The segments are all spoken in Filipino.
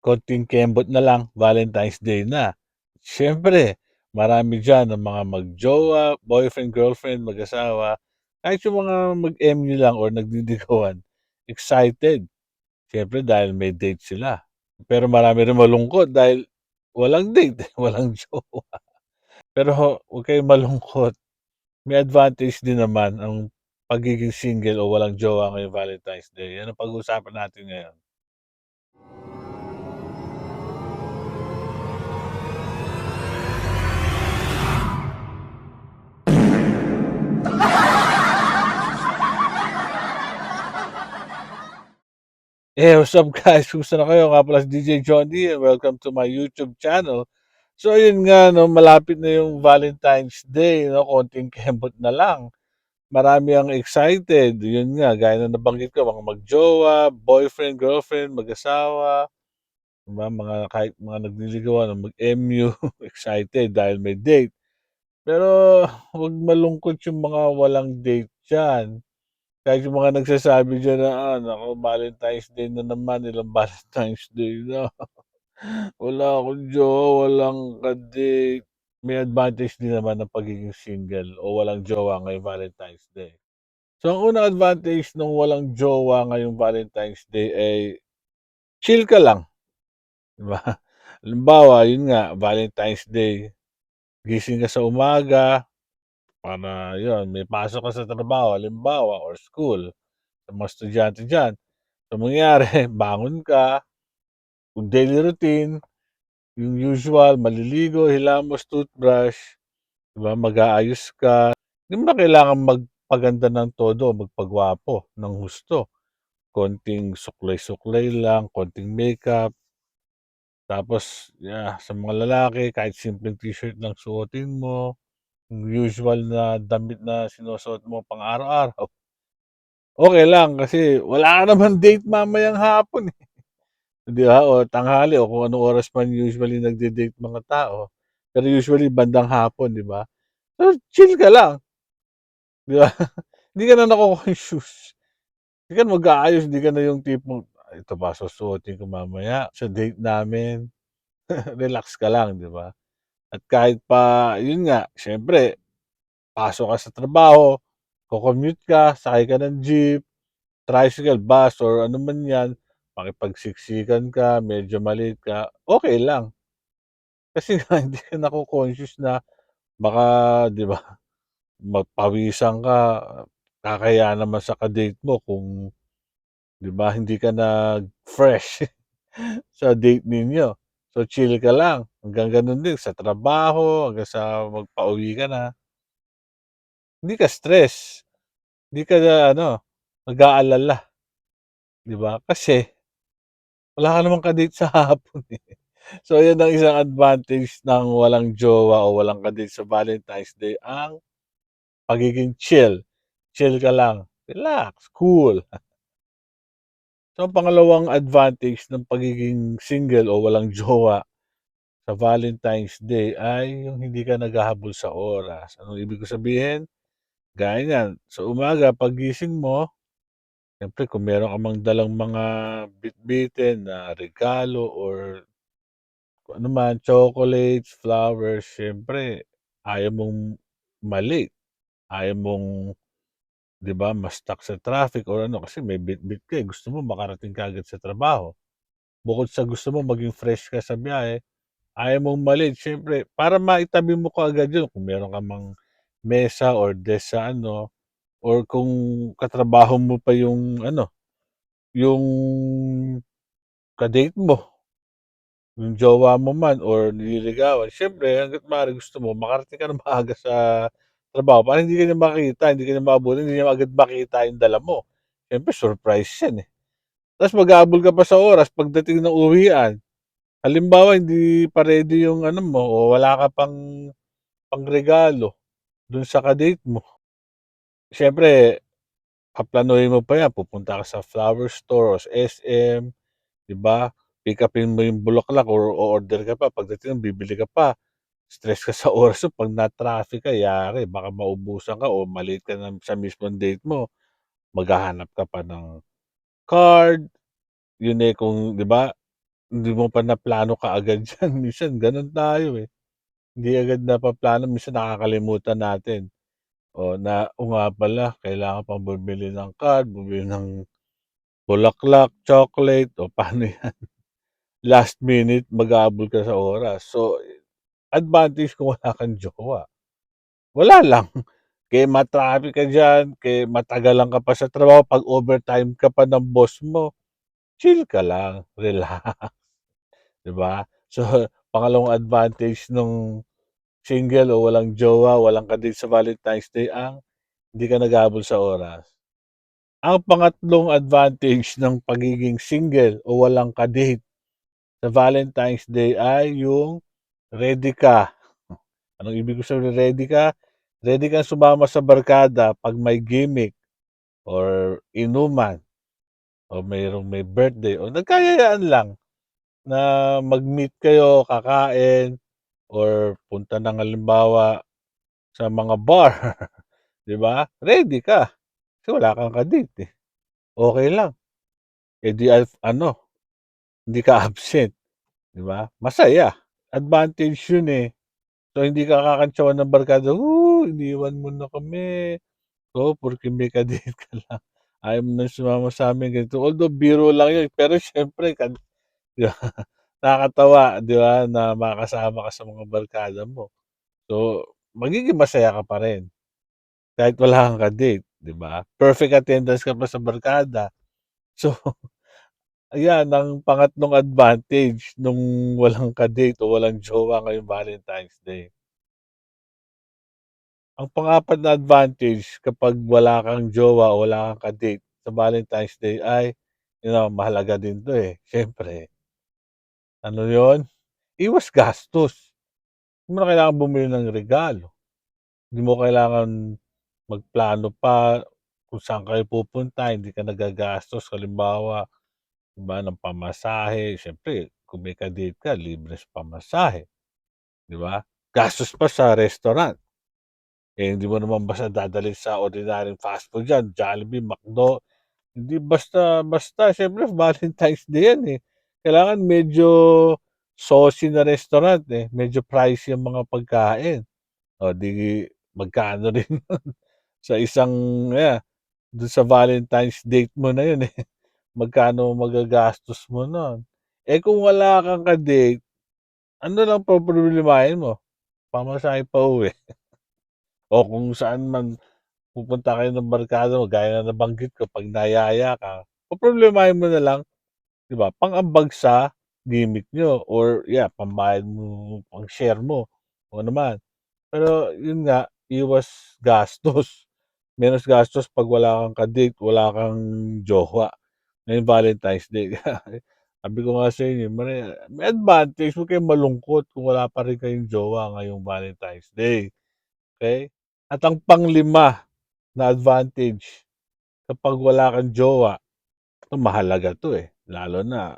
konting kembot na lang Valentine's Day na. Siyempre marami diyan ang mga mag-jowa, boyfriend, girlfriend, mag-asawa, kahit yung mga mag-MU lang or nagdiligawan, excited siyempre dahil may date sila. Pero marami rin malungkot dahil walang date, walang jowa. Pero huwag kayong malungkot, may advantage din naman ang pagiging single o walang jowa ngayong Valentine's Day. Yan ang pag-uusapan natin ngayon. What's up guys? Kumusta na kayo? Nga pala si DJ Johnny and welcome to my YouTube channel. So ayun nga 'no, malapit na yung Valentine's Day 'no, konting kembot na lang. Marami ang excited, yun nga gaya ng nabanggit ko mga mag-jowa, boyfriend, girlfriend, mag-asawa, 'di ba, mga kahit mga nagliligawan o mag-MU, excited dahil may date. Pero 'wag malungkot yung mga walang date diyan. Kahit yung mga nagsasabi diyan na, naku Valentine's Day na naman, ilang Valentine's Day na, wala akong jowa, walang ka-date. May advantage din naman ng pagiging single o walang jowa ngayong Valentine's Day. So, ang unang advantage nung walang jowa ngayong Valentine's Day ay chill ka lang, 'di ba? Halimbawa, yun nga, Valentine's Day, gising ka sa umaga para yun, may pasok ka sa trabaho halimbawa or school, sa mga estudyante diyan. So, mangyayari bangon ka, yung daily routine, yung usual, maliligo, hilamos, toothbrush, 'di ba, mag-aayos ka. Hindi mo na kailangang magpaganda ng todo, magpagwapo ng husto. Konting suklay-suklay lang, konting makeup, tapos sa mga lalaki kahit simpleng t-shirt lang suotin mo, yung usual na damit na sinusuot mo pang-araw-araw, okey lang kasi wala ka naman date mamayang hapon, eh. 'Di ba, o tanghali o kung anong oras man usually nagde-date mga tao, pero usually bandang hapon, 'di ba? So, chill ka lang, 'di ba? Hindi ka na nako-confuse, hindi ka na mag-aayos, hindi ka na yung tipong, "Ito ba susuotin ko mamaya sa date namin?" Relax ka lang, 'di ba? At kahit pa yun nga, siyempre pasok ka sa trabaho, co-commute ka, sakay ka ng jeep, tricycle, bus, or ano man 'yan, makipagsiksikan ka, medyo maliit ka, okey lang. Kasi nga hindi ka nako-conscious na baka, 'di ba, mapawisan ka, kakahiya naman sa ka-date mo kung, 'di ba, hindi ka nag-fresh sa date ninyo. So, chill ka lang hanggang gano'n din sa trabaho, hanggang sa magpauwi ka na. Hindi ka stress, hindi ka na ano, nag-aalala, 'di ba? Kasi wala ka namang ka-date sa hapon, eh. So, 'yun ang isang advantage ng walang jowa o walang ka-date sa Valentine's Day, ang pagiging chill. Chill ka lang, relax, cool. So, ang pangalawang advantage ng pagiging single o walang jowa sa Valentine's Day ay yung hindi ka naghahabol sa oras. Anong ibig ko sabihin? Gaya niyan, sa umaga paggising mo, siyempre kung meron ka mang dalang mga bitbitin na regalo or kung ano man, chocolates, flowers, siyempre ayaw mong ma-late, ayaw mong, 'di ba, ma-stuck sa traffic or ano kasi may bitbit ka, eh, gusto mo makarating kaagad sa trabaho. Bukod sa gusto mo maging fresh ka sa biyahe, ayaw mong ma-late, siyempre para maitabi mo kaagad yun kung meron ka mang mesa or desk sa ano, or kung katrabaho mo pa yung ano, yung ka-date mo, yung jowa mo man or nililigawan, siyempre hangga't maaari gusto mo makarating ka ng maaga sa trabaho para hindi ka niya makita, hindi ka niya maabutan, hindi niya agad makita yung dala mo. Siyempre surprise yan, eh. Ta's mag-ahabol ka pa sa oras pagdating ng uwian. Halimbawa hindi pa ready yung ano mo o wala ka pang pangregalo dun sa ka-date mo, siyempre paplanuhin mo pa yan, pupunta ka sa flower store o sa SM, 'di ba? Pick-upin mo yung bulaklak or o-order ka pa, pagdating nun bibili ka pa, stress ka sa oras mo 'pag na-traffic ka yari baka maubusan ka o ma-late ka na sa mismong date mo, maghahanap ka pa ng card, yun, eh, kung 'di ba, hindi mo pa naplano kaagad yan. Minsan gano'n tayo, eh, hindi agad napaplano, minsan nakakalimutan natin. O nga pala kailangan pang bumili ng card, bumili ng bulaklak, chocolate, o paano yan, last minute mag-aabol ka sa oras. So, advantage kung wala kang jowa, wala lang, kaya ma-traffic ka diyan, kaya matagalan ka pa sa trabaho, 'pag overtime ka pa ng boss mo, chill ka lang, relax, 'di ba? So, pangalawang advantage nung single o walang jowa, walang ka-date sa Valentine's Day ang hindi ka nag-aabol sa oras. Ang pangatlong advantage ng pagiging single o walang ka-date sa Valentine's Day ay yung ready ka. Anong ibig ko sabihin ready ka? Ready kang sumama sa barkada 'pag may gimmick or inuman o mayroong may birthday o nagkayayaan lang na mag-meet kayo, kakain or punta ng halimbawa sa mga bar, 'di ba? Ready ka kasi wala kang ka-date, eh, okey lang. Eh, di ano, hindi ka absent, 'di ba? Masaya, advantage yun, eh. So, hindi ka kakantsawan ng barkada, iniwan mo na kami." Oo, porke may ka-date ka lang, ayaw mo na sumama sa'min ganito. Although biro lang yun, pero siyempre 'di ba, nakakatawa 'di ba, na makakasama ka sa mga barkada mo. So, magiging masaya ka pa rin kahit wala kang ka-date, 'di ba? Perfect attendance ka pa sa barkada. So, ayan ang pangatlong advantage nung walang ka-date o walang jowa ngayong Valentine's Day. Ang pang-apat na advantage kapag wala kang jowa o wala kang ka-date sa Valentine's Day ay, mahalaga din 'to, eh, siyempre ano 'yun, iwas gastos. Hindi mo na kailangang bumili ng regalo, hindi mo kailangan magplano pa kung saan kayo pupunta, hindi ka nagagastos halimbawa, 'di ba, ng pamasahe, siyempre kung may ka-date ka libre sa pamasahe, 'di ba? Gastos pa sa restaurant. Eh, hindi mo naman basta dadalhin sa ordinaryong fast food diyan, Jollibee, McDo, hindi basta-basta siyempre Valentine's Day 'yan, eh. Kailangan medyo saucy na restaurant, eh, medyo pricey ang mga pagkain. O 'di magkano rin sa isang dun sa Valentine's date mo na 'yun, eh, magkano magagastos mo nun. Eh, kung wala kang ka-date, ano lang poproblemahin mo, pamasahe pauwi o kung saan man pupunta kayo ng barkada mo gaya na nabanggit ko 'pag nayaya ka, poproblemahin mo na lang, 'di ba, pang-ambag sa gimmick niyo or pambayad mo, pang-share mo, kung ano man. Pero yun nga, iwas gastos, menos gastos 'pag wala kang ka-date, wala kang jowa ngayong Valentine's Day. Sabi ko nga sa inyo may advantage, huwag kayong malungkot kung wala pa rin kayong jowa ngayong Valentine's Day, okey? At ang panglima na advantage kapag wala kang jowa, 'to mahalaga 'to, eh, lalo na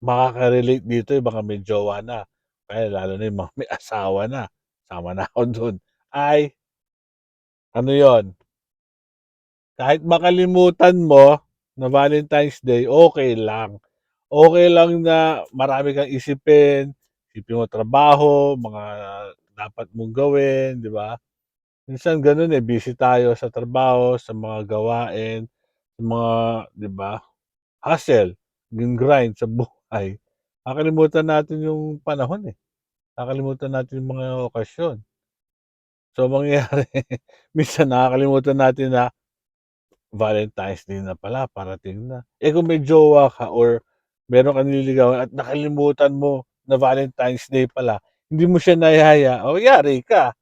makaka-relate dito yung mga may jowa na, kaya lalo na yung mga may asawa na, sama na ako dun, ay ano yon, kahit makalimutan mo na Valentine's Day, okey lang. Okey lang na marami kang isipin, isipin mo trabaho, mga dapat mong gawin, 'di ba? Minsan gano'n, eh, busy tayo sa trabaho, sa mga gawain, sa mga 'di ba, hustle, yung grind sa buhay. Nakakalimutan natin yung panahon, eh, nakakalimutan natin yung mga okasyon. So, ang mangyayari minsan nakakalimutan natin na Valentine's Day na pala, parating na. Eh, kung may jowa ka or meron kang nililigawan at nakalimutan mo na Valentine's Day pala, hindi mo siya nayaya, o yari ka.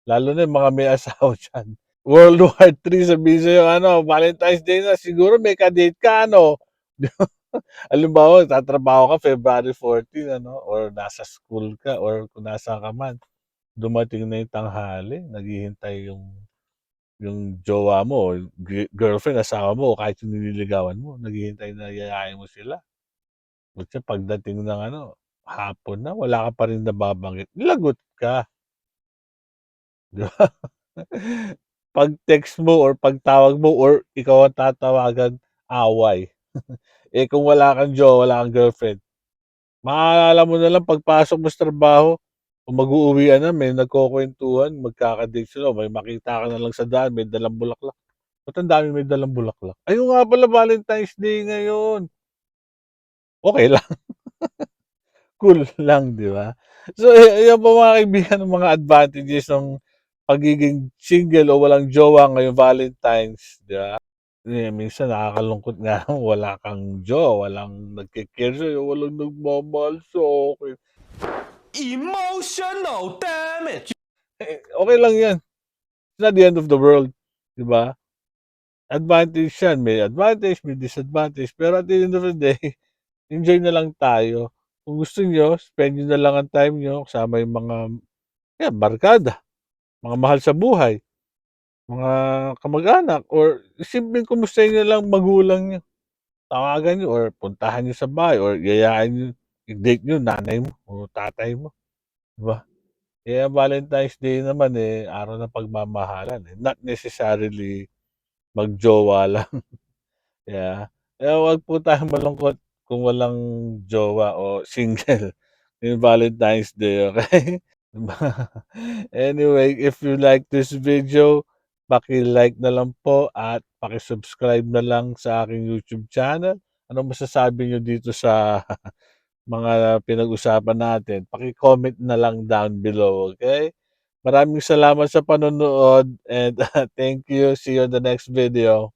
Lalo na yung mga may asawa diyan. World War III sabihin sa'yo ano, Valentine's Day na siguro may ka-date ka ano. Halimbawa nagtatrabaho ka February 14 ano or nasa school ka or kung nasaan ka man, dumating na yung tanghali, naghihintay yung jowa mo o girlfriend, asawa mo o kahit yung nililigawan mo, naghihintay na yayain mo sila. Minsan pagdating ng hapon na wala ka pa rin nababanggit, lagot ka, 'di ba? Pag-text mo or pagtawag mo or ikaw ang tatawagan, away. Eh, kung wala kang jowa, wala kang girlfriend, Maalala mo na lang pagpasok mo sa trabaho, kung mag-uuwian na may nagkukuwentuhan, magkaka-date sila o may makita ka na lang sa daan may dalang bulaklak. Ba't ang daming may dalang bulaklak? Ay, oo nga pala Valentine's Day ngayon. Okey lang, cool lang, 'di ba? So, yan po mga kaibigan ang mga advantages ng pagiging single o walang jowa ngayong Valentine's, 'di ba? Minsan nakakalungkot nga wala kang jowa, walang nagke-care sa'yo, walang nagmamahal sa'kin. Emotional damage. Okey lang 'yan, it's not the end of the world, 'di ba? Advantage yan, may advantage, may disadvantage, pero at the end of the day, enjoy na lang tayo. Kung gusto niyo, spend niyo na lang ang time niyo kasama yung mga yan, barkada, mga mahal sa buhay, mga kamag-anak or simpleng kumustahin niyo lang magulang niyo. Tawagan niyo or puntahan niyo sa bahay or yayain niyo, i-date niyo nanay mo o tatay mo, 'di ba? Eh, ang Valentine's Day naman, eh, araw ng pagmamahalan, eh, not necessarily mag-jowa lang, yeah. Kaya wag po tayong malungkot kung walang jowa o single yung Valentine's Day, okey? 'Di ba? Anyway, if you like this video, paki-like na lang po at paki-subscribe na lang sa aking YouTube channel. Anong masasabi niyo dito sa mga pinag-usapan natin? Paki-comment na lang down below, okey? Maraming salamat sa panonood and thank you. See you on the next video.